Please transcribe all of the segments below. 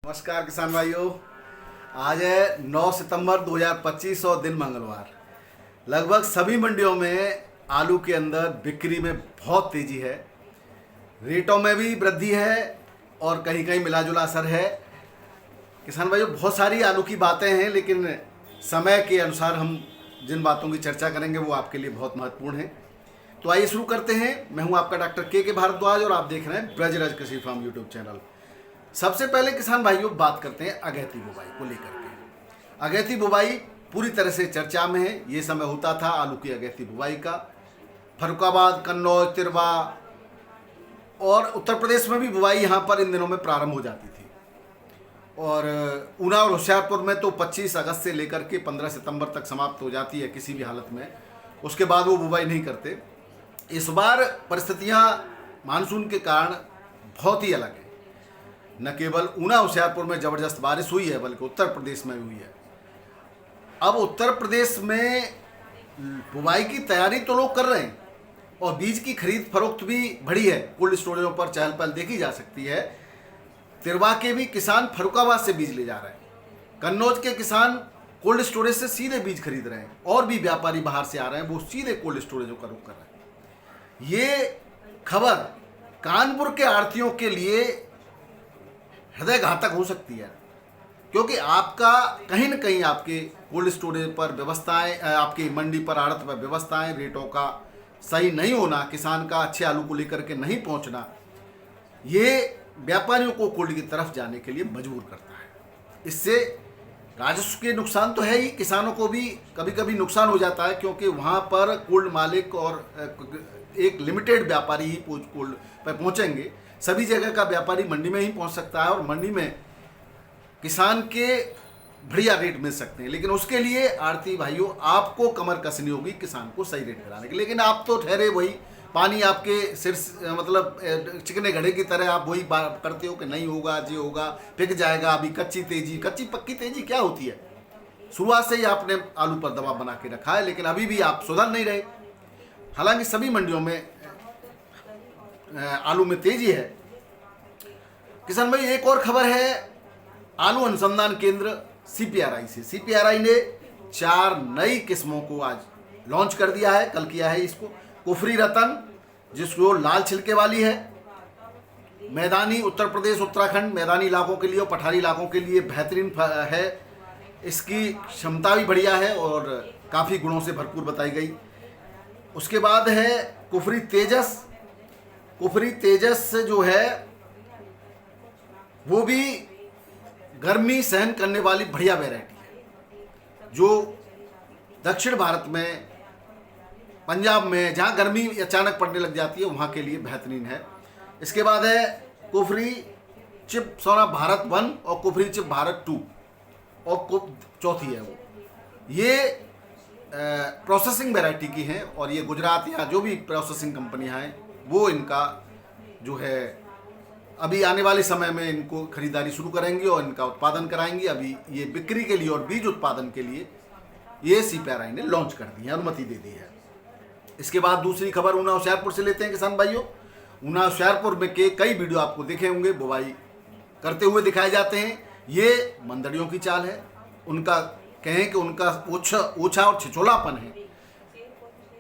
नमस्कार किसान भाइयों। आज है 9 सितंबर 2025 और दिन मंगलवार। लगभग सभी मंडियों में आलू के अंदर बिक्री में बहुत तेजी है, रेटों में भी वृद्धि है और कहीं कहीं मिला जुला असर है। किसान भाइयों, बहुत सारी आलू की बातें हैं, लेकिन समय के अनुसार हम जिन बातों की चर्चा करेंगे वो आपके लिए बहुत महत्वपूर्ण है। तो आइए शुरू करते हैं। मैं हूं आपका डॉक्टर के भारद्वाज और आप देख रहे हैं ब्रजराज कृषि फार्म यूट्यूब चैनल। सबसे पहले किसान भाइयों बात करते हैं अगैती बुवाई को लेकर के। अगैती बुवाई पूरी तरह से चर्चा में है। ये समय होता था आलू की अगैती बुवाई का। फर्रुखाबाद, कन्नौज, तिरवा और उत्तर प्रदेश में भी बुवाई यहाँ पर इन दिनों में प्रारंभ हो जाती थी। और ऊना और होशियारपुर में तो 25 अगस्त से लेकर के 15 सितंबर तक समाप्त हो जाती है किसी भी हालत में। उसके बाद वो बुवाई नहीं करते। इस बार परिस्थितियाँ मानसून के कारण बहुत ही अलग है। न केवल ऊना होशियारपुर में ज़बरदस्त बारिश हुई है, बल्कि उत्तर प्रदेश में हुई है। अब उत्तर प्रदेश में बुवाई की तैयारी तो लोग कर रहे हैं और बीज की खरीद फरोख्त भी बढ़ी है। कोल्ड स्टोरेजों पर चहल पहल देखी जा सकती है। तिरवा के भी किसान फर्रुखाबाद से बीज ले जा रहे हैं। कन्नौज के किसान कोल्ड स्टोरेज से सीधे बीज खरीद रहे हैं और भी व्यापारी बाहर से आ रहे हैं, वो सीधे कोल्ड स्टोरेजों का रुख कर रहे हैं। ये खबर कानपुर के आढ़तियों के लिए हृदय घातक हो सकती है, क्योंकि आपका कहीं न कहीं आपके कोल्ड स्टोरेज पर व्यवस्थाएं, आपकी मंडी पर आड़त पर व्यवस्थाएं, रेटों का सही नहीं होना, किसान का अच्छे आलू को लेकर के नहीं पहुंचना, ये व्यापारियों को कोल्ड की तरफ जाने के लिए मजबूर करता है। इससे राजस्व के नुकसान तो है ही, किसानों को भी कभी कभी नुकसान हो जाता है, क्योंकि वहाँ पर कोल्ड मालिक और एक लिमिटेड व्यापारी ही कोल्ड पर पहुँचेंगे। सभी जगह का व्यापारी मंडी में ही पहुंच सकता है और मंडी में किसान के बढ़िया रेट मिल सकते हैं, लेकिन उसके लिए आड़ती भाइयों आपको कमर कसनी होगी किसान को सही रेट कराने के। लेकिन आप तो ठहरे वही, पानी आपके सिर मतलब चिकने घड़े की तरह आप वही बात करते हो कि नहीं होगा, जी होगा, पिक जाएगा। अभी कच्ची तेजी, कच्ची पक्की तेजी क्या होती है? शुरुआत से ही आपने आलू पर दबाव बना के रखा है, लेकिन अभी भी आप सुधर नहीं रहे। हालांकि सभी मंडियों में आलू में तेजी है। किसान भाई, एक और खबर है आलू अनुसंधान केंद्र CPRI से। CPRI ने 4 नई किस्मों को आज लॉन्च कर दिया है, कल किया है इसको। कुफरी रतन, जिसको लाल छिलके वाली है, मैदानी उत्तर प्रदेश उत्तराखंड मैदानी इलाकों के लिए और पठारी इलाकों के लिए बेहतरीन है। इसकी क्षमता भी बढ़िया है और काफ़ी गुणों से भरपूर बताई गई। उसके बाद है कुफरी तेजस। कुफरी तेजस जो है वो भी गर्मी सहन करने वाली बढ़िया वैरायटी है, जो दक्षिण भारत में, पंजाब में जहाँ गर्मी अचानक पड़ने लग जाती है वहाँ के लिए बेहतरीन है। इसके बाद है कुफरी चिप सोना भारत 1 और कुफरी चिप भारत 2 और चौथी है वो। ये प्रोसेसिंग वैरायटी की हैं और ये गुजरात या जो भी प्रोसेसिंग कंपनियां हैं वो इनका जो है अभी आने वाले समय में इनको खरीदारी शुरू करेंगी और इनका उत्पादन कराएंगी। अभी ये बिक्री के लिए और बीज उत्पादन के लिए ये CPRI ने लॉन्च कर दी है, अनुमति दे दी है। इसके बाद दूसरी खबर ऊना होशियारपुर से लेते हैं किसान भाइयों। ऊना होशियारपुर में के कई वीडियो आपको देखे होंगे, बुवाई करते हुए दिखाए जाते हैं। ये मंदड़ियों की चाल है, उनका कहें कि उनका ओछा और छिछोलापन है।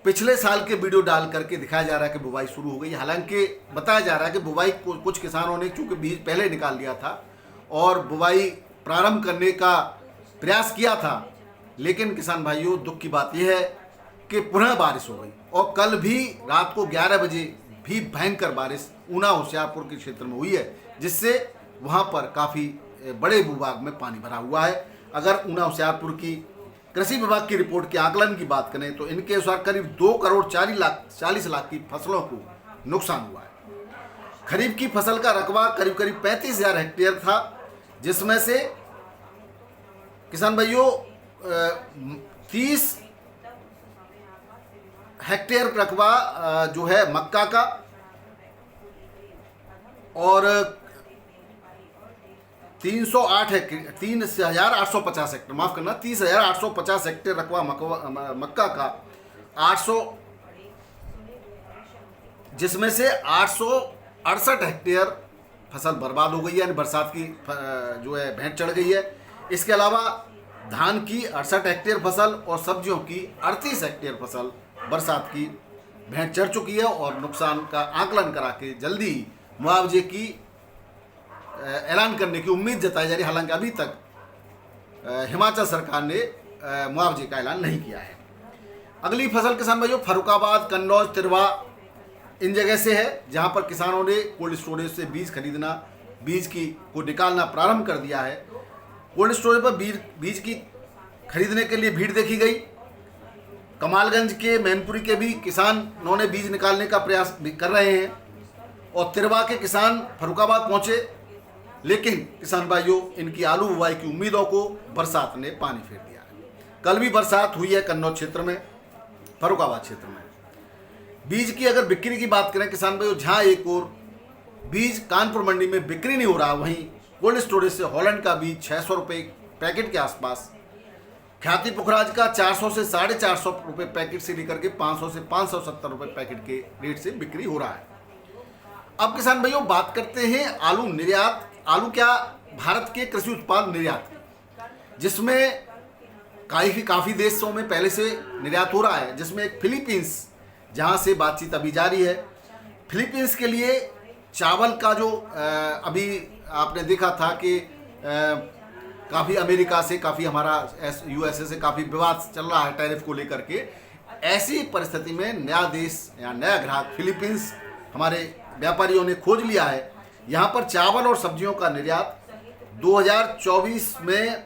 पिछले साल के वीडियो डाल करके दिखाया जा रहा है कि बुवाई शुरू हो गई। हालांकि बताया जा रहा है कि बुवाई कुछ किसानों ने चूंकि बीज पहले निकाल लिया था और बुवाई प्रारंभ करने का प्रयास किया था, लेकिन किसान भाइयों दुख की बात यह है कि पुनः बारिश हो गई और कल भी रात को 11 बजे भी भयंकर बारिश ऊना होशियारपुर के क्षेत्र में हुई है, जिससे वहाँ पर काफ़ी बड़े भूभाग में पानी भरा हुआ है। अगर ऊना होशियारपुर की कृषि विभाग की रिपोर्ट के आकलन की बात करें तो इनके अनुसार करीब 2,40 लाख की फसलों को नुकसान हुआ है। खरीफ की फसल का रकबा करीब 35,000 हेक्टेयर था, जिसमें से किसान भाइयों 30 हेक्टेयर रकबा जो है मक्का का और 3,850 हेक्टेयर, माफ करना 30,850 हेक्टेयर रकबा मक्का का 800, जिसमें से 868 हेक्टेयर फसल बर्बाद हो गई है, यानी बरसात की जो है भेंट चढ़ गई है। इसके अलावा धान की 68 हेक्टेयर फसल और सब्जियों की 38 हेक्टेयर फसल बरसात की भेंट चढ़ चुकी है और नुकसान का आकलन करा के जल्दी ही मुआवजे की ऐलान करने की उम्मीद जताई जा रही है। हालांकि अभी तक हिमाचल सरकार ने मुआवजे का ऐलान नहीं किया है। अगली फसल किसान भाइयों फर्रुखाबाद, कन्नौज, तिरवा इन जगह से है, जहां पर किसानों ने कोल्ड स्टोरेज से बीज खरीदना, बीज की को निकालना प्रारंभ कर दिया है। कोल्ड स्टोरेज पर बीज की खरीदने के लिए भीड़ देखी गई। कमालगंज के, मैनपुरी के भी किसानों ने बीज निकालने का प्रयास भी कर रहे हैं और तिरवा के किसान फर्रुखाबाद पहुंचे, लेकिन किसान भाइयों इनकी आलू बुवाई की उम्मीदों को बरसात ने पानी फेर दिया है। कल भी बरसात हुई है कन्नौज क्षेत्र में, फर्रुखाबाद क्षेत्र में। बीज की अगर बिक्री की बात करें किसान भाइयों, जहां एक और बीज कानपुर मंडी में बिक्री नहीं हो रहा, वहीं कोल्ड स्टोरेज से हॉलैंड का बीज 600 रुपये पैकेट के आसपास, ख्याति पुखराज का 400 से 450 रुपये पैकेट से लेकर के 500 से 570 रुपये पैकेट के रेट से बिक्री हो रहा है। अब किसान भाइयों बात करते हैं आलू निर्यात। आलू क्या, भारत के कृषि उत्पाद निर्यात, जिसमें काफ़ी देशों में पहले से निर्यात हो रहा है, जिसमें एक फिलीपींस, जहां से बातचीत अभी जारी है। फिलीपींस के लिए चावल का जो अभी आपने देखा था कि काफ़ी अमेरिका से, काफ़ी हमारा यूएसए से काफ़ी विवाद चल रहा है टैरिफ को लेकर के। ऐसी परिस्थिति में नया देश या नया ग्राहक फिलीपींस हमारे व्यापारियों ने खोज लिया है। यहाँ पर चावल और सब्जियों का निर्यात 2024 में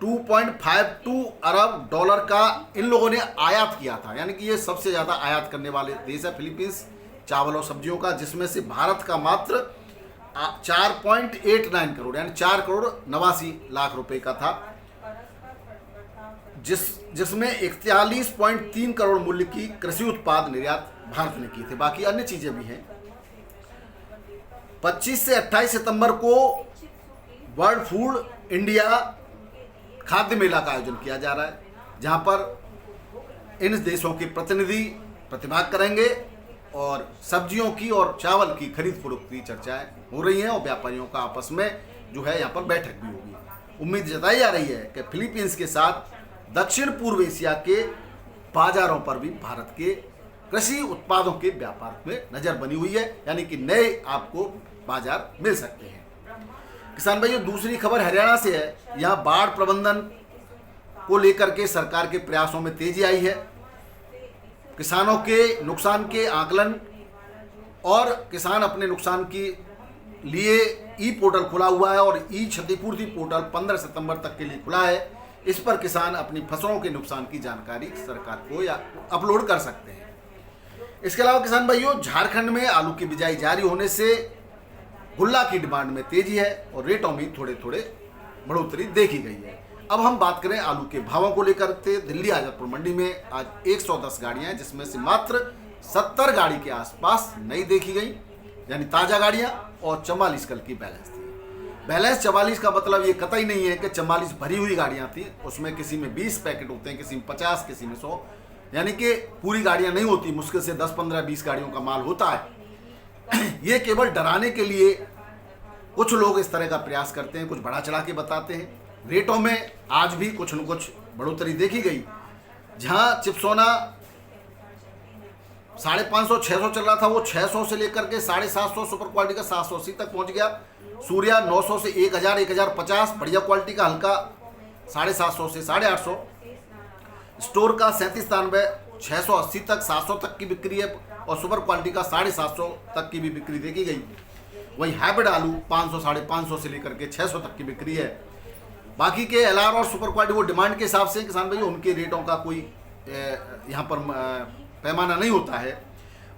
2.52 अरब डॉलर का इन लोगों ने आयात किया था, यानी कि ये सबसे ज़्यादा आयात करने वाले देश है फिलीपींस चावल और सब्जियों का, जिसमें से भारत का मात्र 4.89 करोड़ यानी 4 करोड़ 89 लाख रुपए का था, जिसमें 41.3 करोड़ मूल्य की कृषि उत्पाद निर्यात भारत ने किए थे। बाकी अन्य चीजें भी हैं। 25 से 28 सितंबर को वर्ल्ड फूड इंडिया खाद्य मेला का आयोजन किया जा रहा है, जहां पर इन देशों के प्रतिनिधि प्रतिभाग करेंगे और सब्जियों की और चावल की खरीद फरोख्त की चर्चाएं हो रही हैं और व्यापारियों का आपस में जो है यहाँ पर बैठक भी होगी। उम्मीद जताई जा रही है कि फिलीपींस के साथ दक्षिण पूर्व एशिया के बाजारों पर भी भारत के कृषि उत्पादों के व्यापार में नजर बनी हुई है, यानी कि नए आपको बाजार मिल सकते हैं। किसान भाइयों दूसरी खबर हरियाणा से है। यहाँ बाढ़ प्रबंधन को लेकर के सरकार के प्रयासों में तेजी आई है। किसानों के नुकसान के आकलन और किसान अपने नुकसान के लिए ई पोर्टल खुला हुआ है और ई क्षतिपूर्ति पोर्टल 15 सितंबर तक के लिए खुला है। इस पर किसान अपनी फसलों के नुकसान की जानकारी सरकार को या अपलोड कर सकते हैं। इसके अलावा किसान भाइयों झारखंड में आलू की बिजाई जारी होने से गुल्ला की डिमांड में तेजी है और रेटों में थोड़े थोड़े बढ़ोतरी देखी गई है। अब हम बात करें आलू के भावों को लेकर के। दिल्ली आजादपुर मंडी में आज 110 गाड़ियां हैं, जिसमें से मात्र 70 गाड़ी के आसपास नई देखी गई, यानी ताज़ा गाड़ियां, और 44 कल की बैलेंस थी। बैलेंस 44 का मतलब ये कतई नहीं है कि 44 भरी हुई गाड़ियां थी। उसमें किसी में 20 पैकेट होते हैं, किसी में 50, किसी में 100, यानी कि पूरी गाड़ियां नहीं होती। मुश्किल से 10, 15, 20 गाड़ियों का माल होता है। ये केवल डराने के लिए कुछ लोग इस तरह का प्रयास करते हैं, कुछ बढ़ा चढ़ा के बताते हैं। रेटों में आज भी कुछ न कुछ बढ़ोतरी देखी गई। जहां चिप्सोना 550, 600 चल रहा था, वो 600 से लेकर के 750 सुपर क्वालिटी का 780 तक पहुंच गया। सूर्या 900 से 1000, 1050 बढ़िया क्वालिटी का हल्का 750 से 850। स्टोर का 3793 680 तक 700 तक की बिक्री है और सुपर क्वालिटी का 750 तक की भी बिक्री देखी गई। वही हाइब्रिड आलू 500, 550 से लेकर के 600 तक की बिक्री है। बाकी के एलआर और सुपर क्वालिटी वो डिमांड के हिसाब से किसान भाई उनके रेटों का कोई यहाँ पर पैमाना नहीं होता है।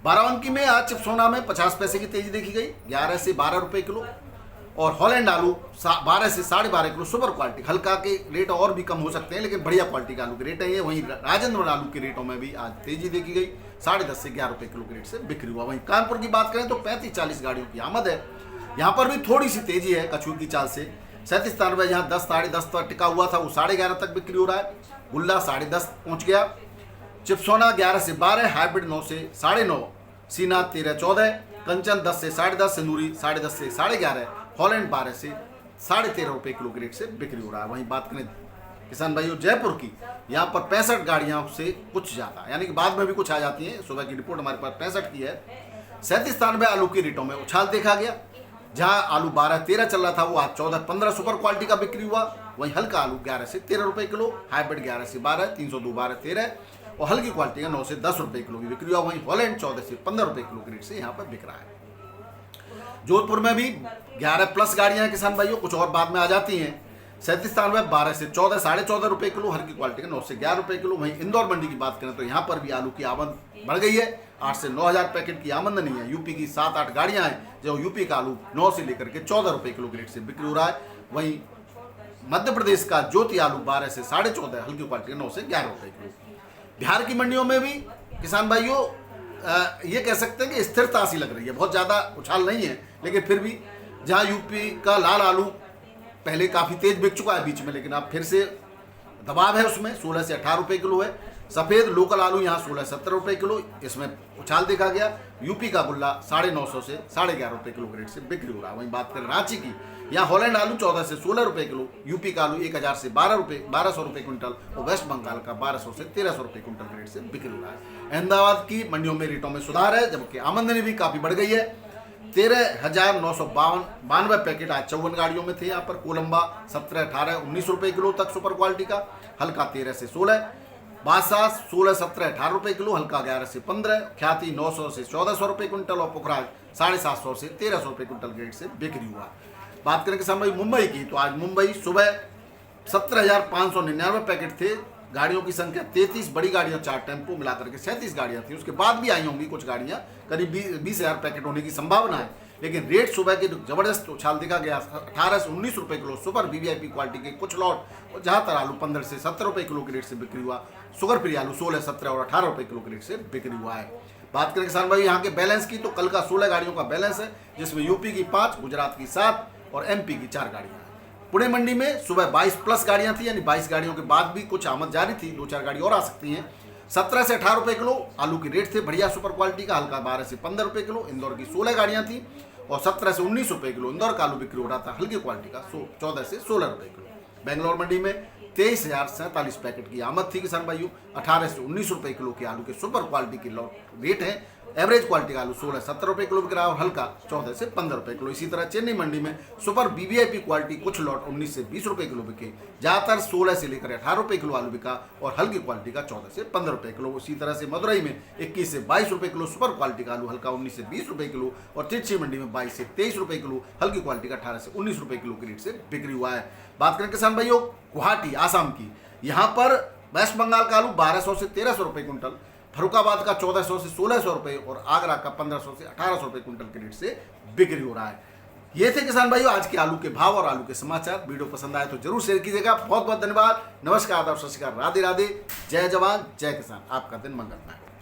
बाराबंकी में आज चिप्सोना में 50 पैसे की तेजी देखी गई, 11 से 12 रुपये किलो। और हॉलैंड आलू 12 से 12.5 किलो सुपर क्वालिटी। हल्का के रेट और भी कम हो सकते हैं, लेकिन बढ़िया क्वालिटी का आलू के रेट है ये। वहीं राजेंद्र आलू के रेटों में भी आज तेजी देखी गई, 10.5 से 11 रुपये किलो के रेट से बिक्री हुआ। वहीं कानपुर की बात करें तो 35-40 गाड़ियों की आमद है। यहाँ पर भी थोड़ी सी तेजी है कछुए की चाल से। 3793 जहाँ 10, 10.5 तक टिका हुआ था, वो 11.5 तक बिक्री हो रहा है। गुल्ला 10.5 पहुँच गया। चिप्सोना 11 से 12, हाइब्रिड 9 से 9.5, सीना 13-14, कंचन 10 से 10.5, सिंदूरी 10.5 से 11.5, हॉलैंड 12 से 13.5 रुपये किलो के रेट से बिक्री हो रहा है। वहीं बात करें किसान भाइयों जयपुर की, यहाँ पर 65 गाड़ियाँ से कुछ ज़्यादा, यानी कि बाद में भी कुछ आ जाती हैं। सुबह की रिपोर्ट हमारे पास 65 की है। 37-93 आलू की रेटों में उछाल देखा गया। जहाँ आलू 12-13 चल रहा था वो आज 14-15 सुपर क्वालिटी का बिक्री हुआ। वहीं हल्का आलू 11 से 13 रुपये किलो, हाइब्रिड 11 से 12, 302 12-13 और हल्की क्वालिटी का 9 से 10 रुपये किलो की बिक्री हुआ। वहीं हॉलैंड 14 से 15 रुपये किलो के रेट से यहाँ पर बिक रहा है। जोधपुर में भी 11+ गाड़ियां हैं किसान भाइयों, कुछ और बाद में आ जाती हैं। 37-93 12 से 14, 14.5 रुपये किलो, हल्की क्वालिटी का 9 से 11 रुपये किलो। वहीं इंदौर मंडी की बात करें तो यहाँ पर भी आलू की आमद बढ़ गई है। 8 से 9 हज़ार पैकेट की आमदनी है। यूपी की 7-8 गाड़ियां हैं जो यूपी का आलू 9 से लेकर के 14 रुपये किलो के रेट से बिक्री हो रहा है। वहीं मध्य प्रदेश का ज्योति आलू 12 से 14.5, हल्की क्वालिटी का 9 से 11 रुपये किलो। बिहार की मंडियों में भी किसान भाइयों ये कह सकते हैं कि स्थिरता सी लग रही है, बहुत ज़्यादा उछाल नहीं है। लेकिन फिर भी जहाँ यूपी का लाल आलू पहले काफ़ी तेज बिक चुका है बीच में, लेकिन अब फिर से दबाव है उसमें। 16 से 18 रुपये किलो है। सफ़ेद लोकल आलू यहाँ 16-17 रुपये किलो, इसमें उछाल देखा गया। यूपी का गुल्ला 950 से 11.5 रुपये किलो के रेट से बिक्री हो रहा है। वहीं बात करें रांची की, यहाँ हॉलैंड आलू 14 से 16 रुपये किलो, यूपी का आलू 1000 से 1200 रुपये क्विंटल और वेस्ट बंगाल का 1200 से 1300 रुपये क्विंटल के रेट से बिक्री हो रहा है। अहमदाबाद की मंडियों में रेटों में सुधार है, जबकि आमदनी भी काफ़ी बढ़ गई है। 13,992 पैकेट आज 54 गाड़ियों में थे। यहाँ पर कोलंबा 17, 18, 19 रुपये किलो तक सुपर क्वालिटी का, हल्का 13 से 16, बादशाह 16, 17, 18 रुपये किलो, हल्का 11 से 15, ख्याति 900 से 1400 रुपये क्विंटल और पुखराज 750 से 1300 रुपये क्विंटल के रेट से बिक्री हुआ। बात करें किसान भाई मुंबई की, तो आज मुंबई सुबह 17,599 पैकेट थे। गाड़ियों की संख्या 33, बड़ी गाड़ियां 4 टेम्पो मिलाकर के 37 गाड़ियां थी। उसके बाद भी आई होंगी कुछ गाड़ियां, करीब 20,000 पैकेट होने की संभावना है। लेकिन रेट सुबह के जबरदस्त उछाल देखा गया। 18 से 19 रुपये किलो सुपर वीवीआईपी क्वालिटी के कुछ लॉट, और जहाँ तर आलू 15 से 17 रुपये किलो के रेट से बिक्री हुआ। शुगर फ्री आलू 16, 17 और 18 रुपये किलो के रेट से बिक्री हुआ है। बात करें किसान भाई यहाँ के बैलेंस की, तो कल का 16 गाड़ियों का बैलेंस है, जिसमें यूपी की 5, गुजरात की 7 और एमपी की 4 गाड़ियाँ हैं। पुणे मंडी में सुबह 22+ गाड़ियां थी, यानी 22 गाड़ियों के बाद भी कुछ आमद जारी थी, 2-4 गाड़ी और आ सकती हैं। 17 से 18 रुपये किलो आलू के रेट थे, बढ़िया सुपर क्वालिटी का, हल्का 12 से 15 रुपये किलो। इंदौर की 16 गाड़ियां थी और 17 से 19 रुपये किलो इंदौर का आलू बिक्री हो रहा था, हल्की क्वालिटी का 14 से 16 रुपये किलो। बेंगलोर मंडी में 23,047 पैकेट की आमद थी किसान भाइयों। 18 से 19 रुपये किलो के आलू के सुपर क्वालिटी के रेट है। एवरेज क्वालिटी का आलू 16-17 रुपये किलो बिक रहा है और हल्का 14 से 15 रुपये किलो। इसी तरह चेन्नई मंडी में सुपर वीवीआईपी क्वालिटी कुछ लॉट 19 से 20 रुपये किलो बिके। ज़्यादातर 16 से लेकर 18 रुपये किलो आलू बिका और हल्की क्वालिटी का 14 से 15 रुपये किलो। इसी तरह से मदुरई में 21 से 22 रुपये किलो सुपर क्वालिटी का आलू, हल्का 19 से 20 रुपये किलो। और तिरछी मंडी में 22 से 23 रुपये किलो, हल्की क्वालिटी का 18 से 19 रुपये किलो के रेट से बिक्री हुआ है। बात करें किसान भाइयों गुवाहाटी आसाम की, यहाँ पर वेस्ट बंगाल का आलू 1200 से 1300 रुपये क्विंटल, फरुखाबाद का 1400 से 1600 रुपये और आगरा का 1500 से 1800 रुपये क्विंटल के रेट से बिक्री हो रहा है। ये थे किसान भाइयों आज के आलू के भाव और आलू के समाचार। वीडियो पसंद आए तो जरूर शेयर कीजिएगा। बहुत बहुत धन्यवाद। नमस्कार, आदाब, सत श्री अकाल, राधे राधे, जय जवान जय किसान। आपका दिन मंगलमय।